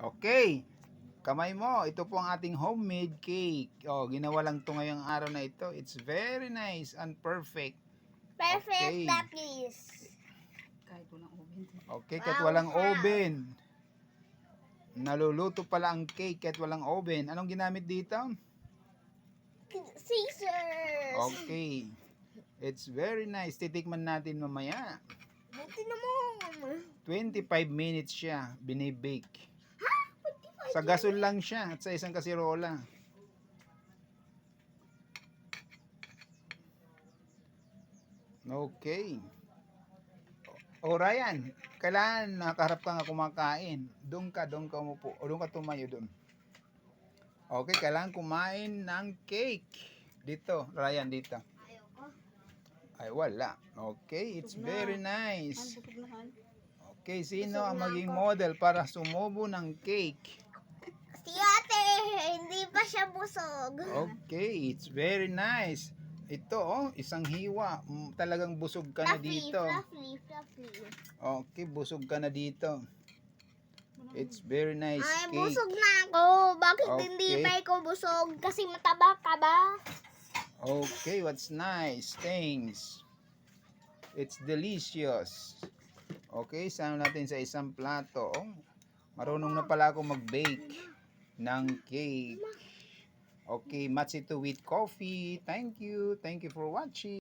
Okay. Kamay mo. Ito po ang ating homemade cake. Oh, ginawa lang to ngayong araw na ito. It's very nice and perfect. Perfect Okay. na please. Kahit walang oven. Okay, kahit Wow, walang wow. oven. Naluluto pala ang cake kahit walang oven. Anong ginamit dito? Scissors. Okay. It's very nice. Titikman natin mamaya. Buti naman. 25 minutes siya binibake. Ha? Sa gasol lang siya at sa isang kasirola. Okay. O Ryan, kailangan nakaharap ka nga kumakain. Doon ka umupo. O doon ka tumayo doon. Okay, kailangan kumain ng cake. Dito, Ryan, dito. Ayoko. Ay, wala. Okay, it's very nice. Busog na han. Okay, sino ang maging model para sumubo ng cake? Si ate, hindi pa siya busog. Okay, it's very nice. Ito, oh, isang hiwa. Talagang busog ka na dito. Fluffy. Okay, busog ka na dito. It's very nice Ay, cake. busog na ako. Bakit hindi Okay. pa ikaw busog? Kasi mataba ka ba? Okay, what's nice? Thanks. It's delicious. Okay, sama natin sa isang plato. Oh, marunong na pala ako mag-bake ng cake. Okay, match ito with coffee. Thank you. Thank you for watching.